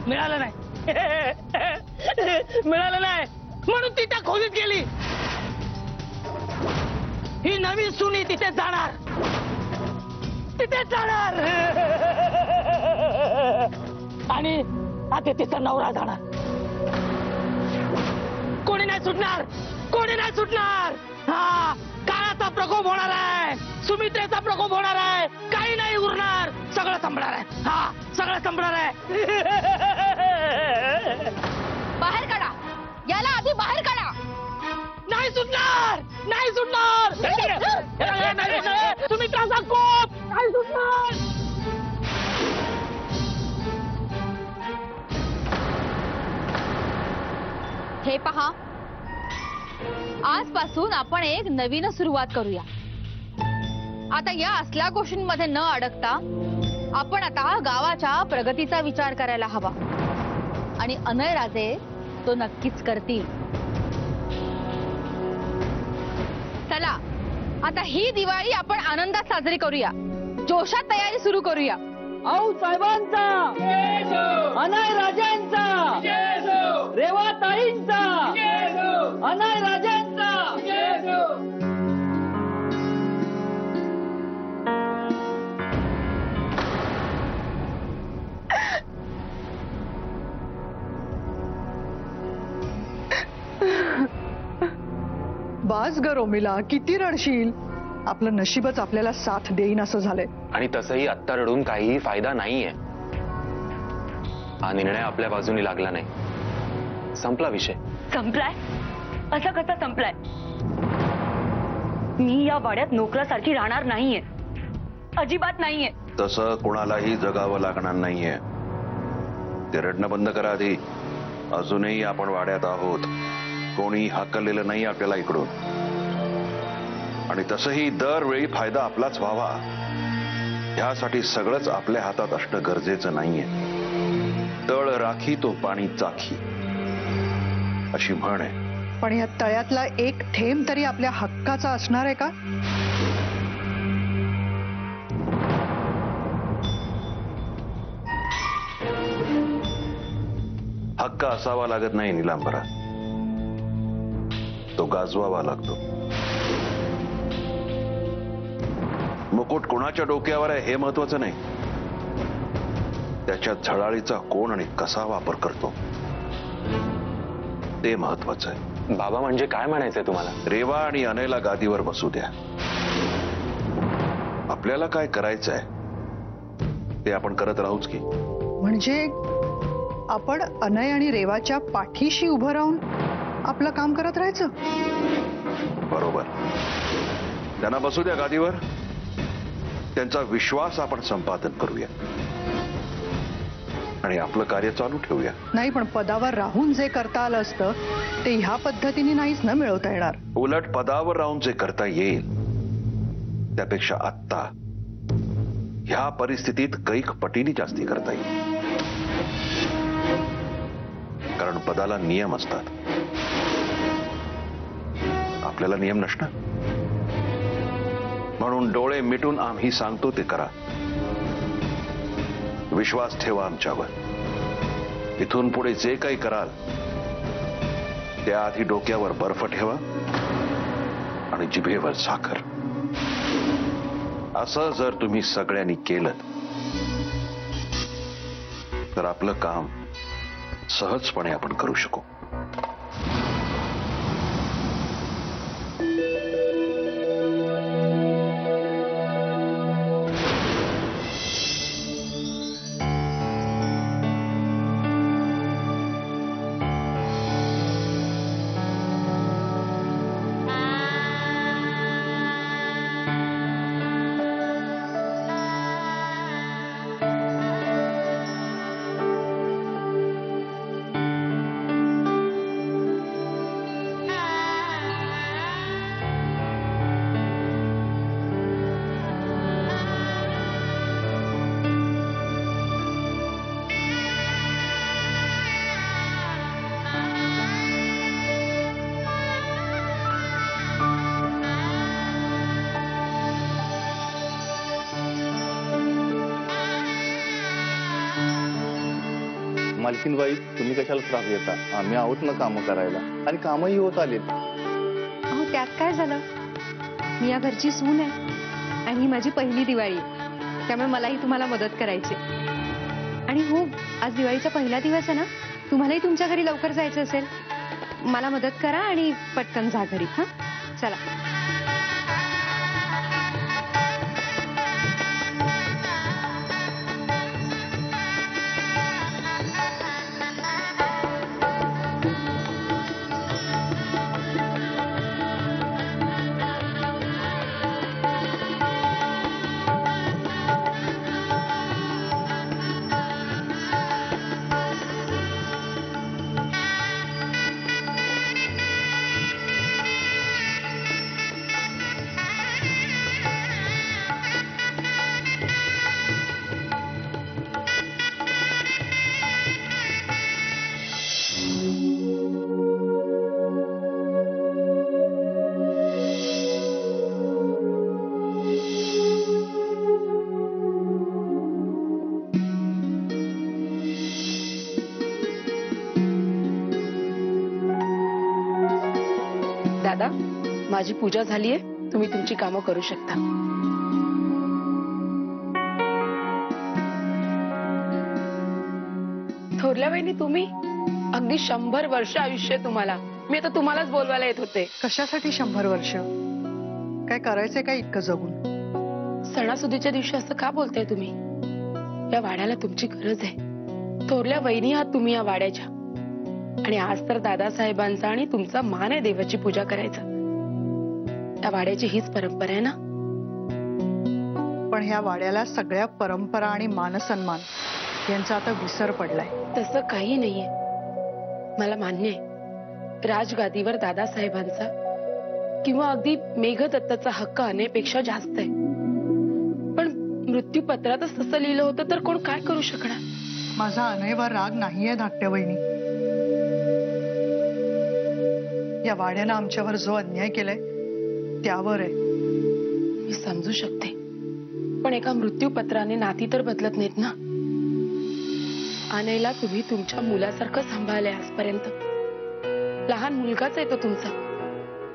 मिळालं नाही. मिळालं नाही म्हणून ती त्या खोलीत गेली. ही नवीन सुनी तिथे जाणार, तिथे जाणार आणि आता तिचा नवरा जाणार. कोणी नाही सुटणार, कोणी नाही सुटणार. हा, काळाचा प्रकोप होणार आहे, सुमित्रेचा प्रकोप होणार आहे. काही नाही उरणार, सगळं संपणार आहे. हा, सगळं संपणार आहे. बाहेर काढा याला, आधी बाहेर काढा. नाही सुटणार, नाही सुटणार. सुमित्राचा कोप नाही सुटणार. हे पहा, आजपासून आपण एक नवीन सुरुवात करूया. आता या असल्या गोष्टींमध्ये न अडकता आपण आता गावाच्या प्रगतीचा विचार करायला हवा आणि अनय राजे तो नक्कीच करतील. चला आता ही दिवाळी आपण आनंदात साजरी करूया, जोशात तयारी सुरू करूया. आऊ साहेबांचा, अनाय राजांचा, रेवाताईंचा, अनाय राजांचा. बास ग रोमिला, किती रडशील. आपलं नशीबच आपल्याला साथ देईन असं झालंय. आणि तसंही आत्ता रडून काहीही फायदा नाहीये. हा निर्णय आपल्या बाजूने लागला नाही, संपला विषय. संपलाय? असा कसा संपलाय? मी या वाड्यात नोकरासारखी राहणार नाहीये, अजिबात नाहीये. तसं कोणालाही जगावं लागणार नाहीये. ते रडणं बंद करा आधी. अजूनही आपण वाड्यात आहोत, कोणी हाकललेलं नाही आपल्याला इकडून. आणि तसंही दरवेळी फायदा आपलाच व्हावा यासाठी सगळंच आपल्या हातात असणं गरजेचं नाहीये. तळ राखी तो पाणी चाखी अशी म्हण आहे. पण या तळ्यातला एक थेंब तरी आपल्या हक्काचा असणार आहे का? हक्क असावा लागत नाही निलांबरा, तो गाजवावा लागतो. मुकुट कोणाच्या डोक्यावर आहे हे महत्वाचं नाही, त्याच्या झळाळीचा कोण आणि कसा वापर करतो ते महत्वाचं आहे. बाबा म्हणजे काय म्हणायचंय तुम्हाला? रेवा आणि अनयला गादीवर बसू द्या. आपल्याला काय करायचंय ते आपण करत राहूच की. म्हणजे आपण अनय आणि रेवाच्या पाठीशी उभं राहून आपलं काम करत राहायचं. बरोबर, त्यांना बसू द्या गादीवर. त्यांचा विश्वास आपण संपादन करूया आणि आपलं कार्य चालू ठेवूया. नाही, पण पदावर राहून जे करता आलं असतं ते ह्या पद्धतीने नाहीच ना मिळवता येणार. उलट पदावर राहून जे करता येईल त्यापेक्षा आत्ता ह्या परिस्थितीत कैक पटीने जास्ती करता येईल. कारण पदाला नियम असतात, आपल्याला नियम नसणार. म्हणून डोळे मिटून आम्ही सांगतो ते करा. विश्वास ठेवा आमच्यावर. इथून पुढे जे काही कराल त्याआधी डोक्यावर बर्फ ठेवा आणि जिभेवर साखर. असं जर तुम्ही सगळ्यांनी केलं तर आपलं काम सहजपणे आपण करू शकू. मालकीनबाई, तुम्ही कशाला त्रास घेता? आम्ही आहोत ना कामं करायला, आणि कामही होत आलेत. अहो त्यात काय झालं, मी या घरची सून आहे आणि ही माझी पहिली दिवाळी आहे, त्यामुळे मलाही तुम्हाला मदत करायची. आणि हो, आज दिवाळीचा पहिला दिवस आहे ना, तुम्हालाही तुमच्या घरी लवकर जायचं असेल, मला मदत करा आणि पटकन जा घरी. हा चला. दादा, माझी पूजा झालीये, तुम्ही तुमची कामं करू शकता. थोरल्या वहिनी, तुम्ही अगदी 100 वर्ष आयुष्य आहे तुम्हाला. मी आता तुम्हालाच बोलवायला येत होते. कशासाठी 100 वर्ष? काय करायचंय का इतकं जगून? सणासुदीच्या दिवशी असं का बोलताय तुम्ही? या वाड्याला तुमची गरज आहे. थोरल्या वहिनी आहात तुम्ही या वाड्याच्या, आणि आज तर दादासाहेबांचा आणि तुमचा मान आहे देवाची पूजा करायचा. त्या वाड्याची हीच परंपरा आहे ना. पण ह्या वाड्याला सगळ्या परंपरा आणि मानसन्मान यांचा आता विसर पडलाय. तसं काही नाहीये, मला मान्य आहे. राजगादीवर दादासाहेबांचा किंवा अगदी मेघदत्ताचा हक्क अनेपेक्षा जास्त आहे. पण मृत्यूपत्रातच तसं लिहिलं होतं तर कोण काय करू शकणार? माझा अनयवर राग नाहीये धाकट्या वहिनी. या वाड्यानं आमच्यावर जो अन्याय केलाय त्यावर आहे. मी समजू शकते, पण एका मृत्यूपत्राने नाती तर बदलत नाहीत ना. आनेला तुम्ही तुमच्या मुलासारखं सांभाळलंय आजपर्यंत. लहान मुलगाच आहे तो तुमचा.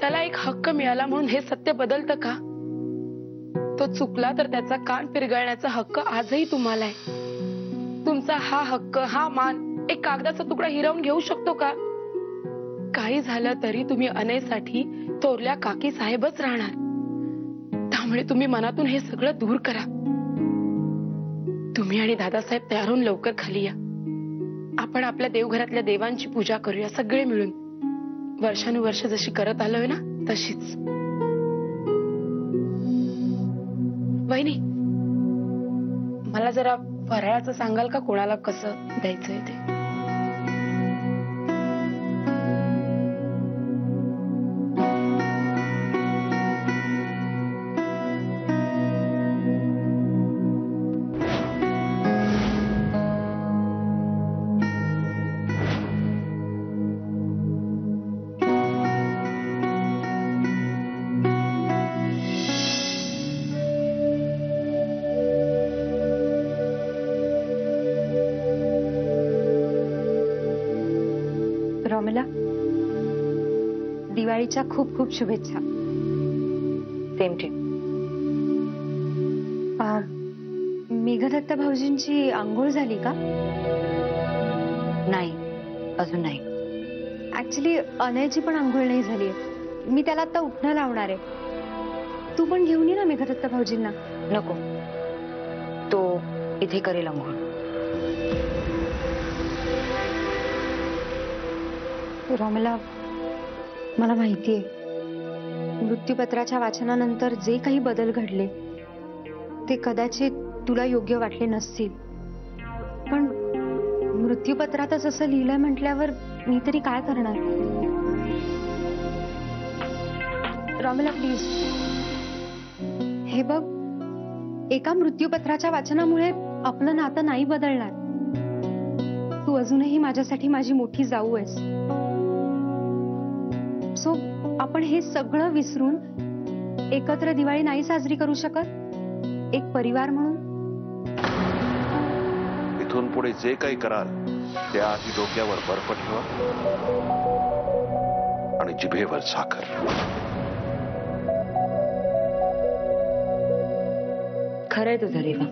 त्याला एक हक्क मिळाला म्हणून हे सत्य बदलतं का? तो चुकला तर त्याचा कान पिरगळण्याचा हक्क आजही तुम्हाला आहे. तुमचा हा हक्क, हा मान एक कागदाचा तुकडा हिरावून घेऊ शकतो का? काही झालं तरी तुम्ही अनेसाठी थोरल्या काकी साहेबच राहणार. त्यामुळे तुम्ही मनातून हे सगळं दूर करा. तुम्ही आणि दादासाहेब तयार होऊन लवकर खाली या. आपण आपल्या देवघरातल्या देवांची पूजा करूया सगळे मिळून. वर्षानुवर्ष जशी करत आलोय ना तशीच. वहिनी, मला जरा फराळाचं सांगाल का? कोणाला कसं द्यायचंय ते. रॉमिला, दिवाळीच्या खूप खूप शुभेच्छा. Same to. मेघदत्त भाऊजींची आंघोळ झाली का? नाही, अजून नाही. ऍक्च्युली अनयची पण आंघोळ नाही झाली. मी त्याला आता उठणं लावणार आहे. तू पण घेऊन ये ना मेघदत्त भाऊजींना. नको, तो इथे करेल आंघोळ. रॉमिला, मला माहितीये मृत्यूपत्राच्या वाचनानंतर जे काही बदल घडले ते कदाचित तुला योग्य वाटले नसतील. पण मृत्यूपत्रातच असं लिहिलंय म्हटल्यावर मी तरी काय करणार? रॉमिला प्लीज, हे बघ, एका मृत्यूपत्राच्या वाचनामुळे आपलं नातं नाही बदलणार. तू अजूनही माझ्यासाठी माझी मोठी जाऊ आहेस. सो आपण हे सगळं विसरून एकत्र दिवाळी नाही साजरी करू शकत? एक परिवार म्हणून? इथून पुढे जे काही कराल त्याआधी डोक्यावर बर्फ ठेवा आणि जिभेवर साखर. खरंय तुझं Reva.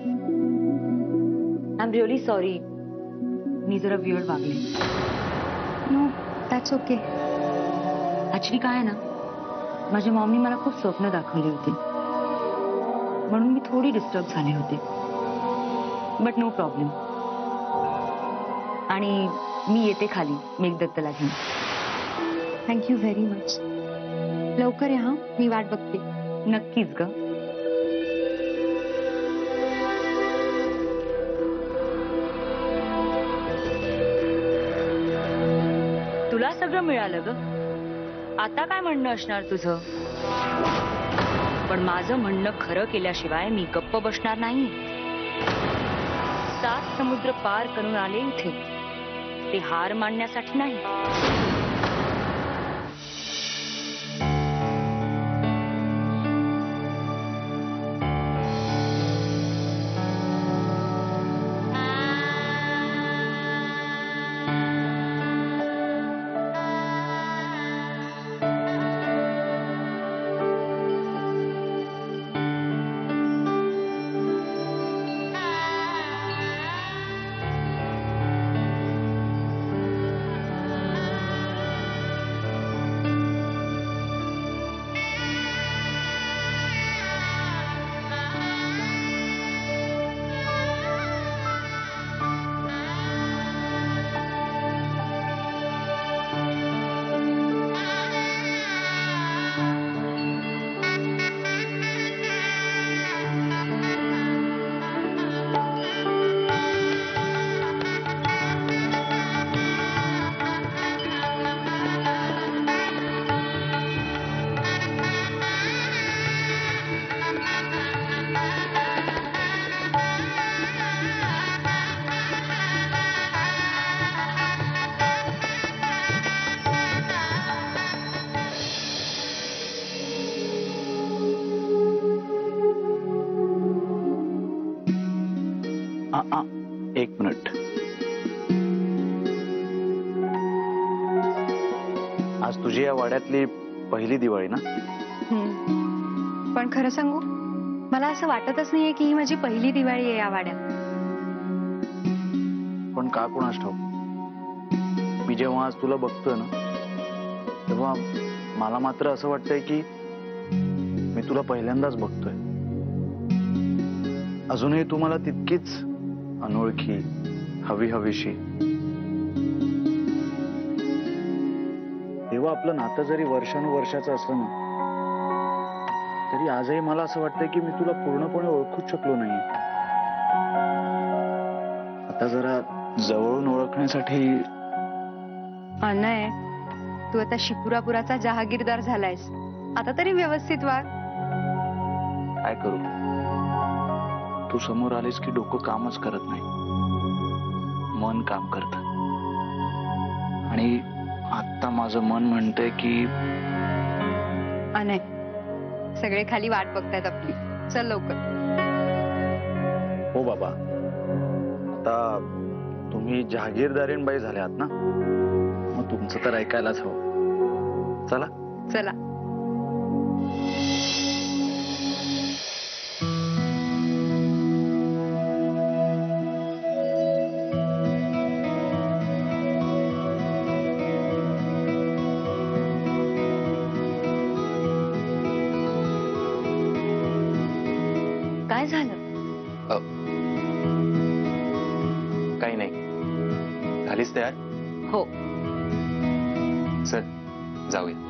I am really sorry. मी जरा वियर्ड वागले. No that's okay. ऍक्च्युली काय आहे ना, माझ्या मॉमनी मला खूप स्वप्न दाखवली होती, म्हणून मी थोडी डिस्टर्ब झाले होते. But no problem. आणि मी येते खाली मेघदत्तला घेऊन. Thank you very much. लवकर या. मी वाट बघते. नक्कीच ग. तुला सगळं मिळालं ग. आता काय म्हणणं असणार तुझं? पण माझं म्हणणं खरं केल्याशिवाय मी गप्प बसणार नाही. 7 समुद्र पार करून आले इथे, ते हार मानण्यासाठी नाही. एक मिनिट. आज तुझी या वाड्यातली पहिली दिवाळी ना? पण खरं सांगू, मला असं वाटतच नाहीये की ही माझी पहिली दिवाळी आहे या वाड्यात. पण का कोणास ठाऊक, मी जेव्हा आज तुला बघतोय ना, तेव्हा मला मात्र असं वाटतंय की मी तुला पहिल्यांदाच बघतोय. अजूनही तू मला तितकीच अनोळखी, हवीशी. तेव्हा आपलं नातं जरी वर्षानुवर्षाचं असलं ना, तरी आजही मला असं वाटतंय की मी तुला पूर्णपणे ओळखूच शकलो नाही. आता जरा जवळून ओळखण्यासाठी. अनय, तू आता शिपुरापुराचा जहागीरदार झालायस. आता तरी व्यवस्थित वाग. काय करू, तू समोर आलीस की डोकं कामच करत नाही, मन काम करत. आणि आता माझं मन म्हणतंय की अनय, सगळे खाली वाट बघतायत आपली. चल लवकर. हो बाबा, आता तुम्ही जहागीरदारीणबाई झाल्यात ना, मग तुमचं तर ऐकायलाच हवं. चला चला. काय झालं? काही नाही. झालीस तयार? हो. चल जाऊया.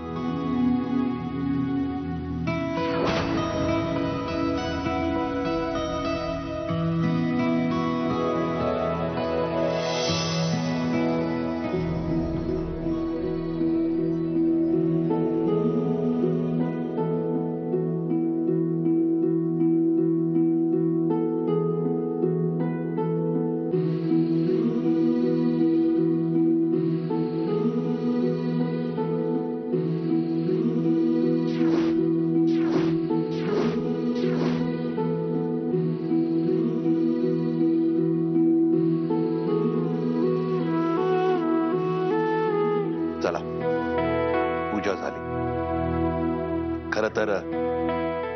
खर तर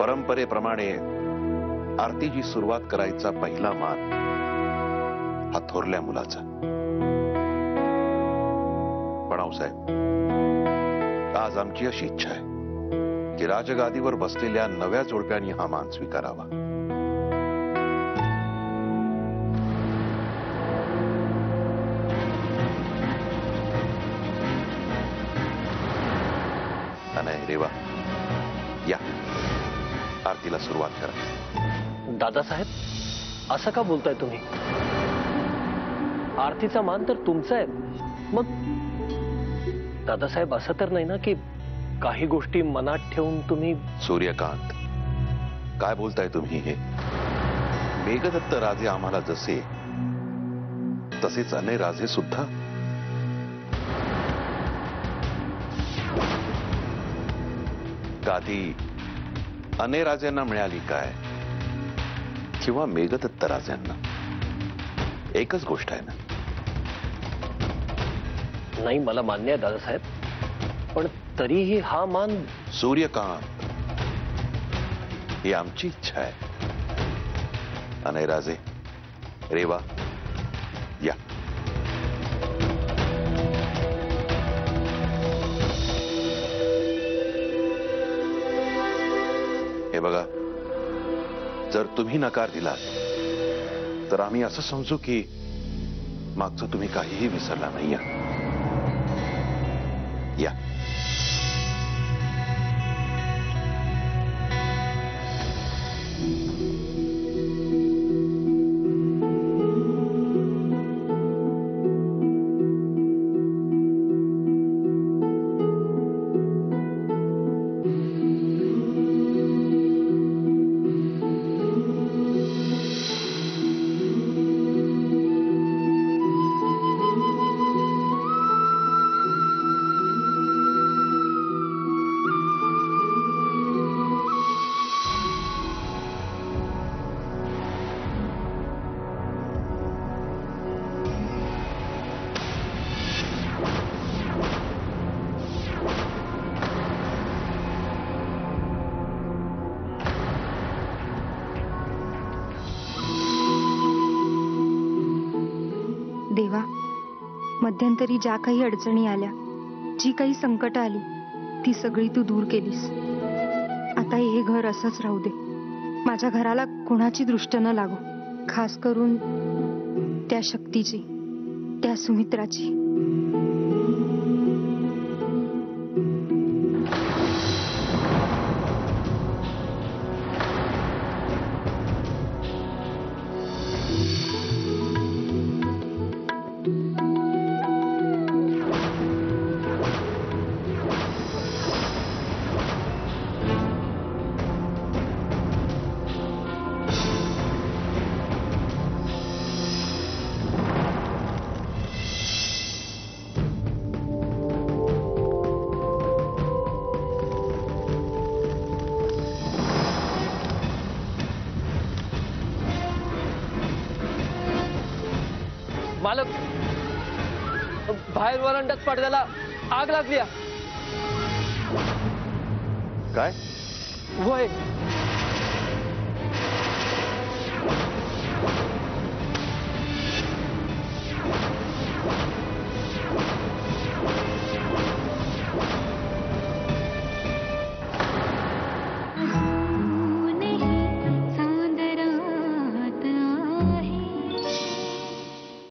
परंपरेप्रमाणे आरतीची सुरुवात करायचा पहिला मान हा थोरल्या मुलाचा. पण आऊसाहेब, आज आमची अशी इच्छा आहे की राजगादीवर बसलेल्या नव्या जोडप्यांनी हा मान स्वीकारावा. आणि रेवा, या आरतीला सुरुवात करा. दादासाहेब, असं का बोलताय तुम्ही? आरतीचा मान तर तुमचा आहे. मग दादासाहेब, असं तर नाही ना की काही गोष्टी मनात ठेवून तुम्ही... सूर्यकांत, काय बोलताय तुम्ही हे? मेघदत्त राजे आम्हाला जसे, तसेच अनेक राजे सुद्धा. गादी अनेक राजांना मिळाली काय किंवा मेघदत्त राजांना, एकच गोष्ट आहे ना. नाही, मला मान्य आहे दादासाहेब, पण तरीही हा मान... सूर्यकांत, ही आमची इच्छा आहे. अनेक राजे, रेवा, या. हे बघा, जर तुम्ही नकार दिलात तर आम्ही असं समजू की मागचं तुम्ही काहीही विसरला नाही. या. देवा, मध्यंतरी ज्या काही अडचणी आल्या, जी काही संकट आली, ती सगळी तू दूर केलीस. आता हे घर असंच राहू दे. माझ्या घराला कोणाची दृष्ट न लागो, खास करून त्या शक्तीची, त्या सुमित्राची. मालक, बाहेर वरांड्यात पडद्याला आग लागली. काय? होय,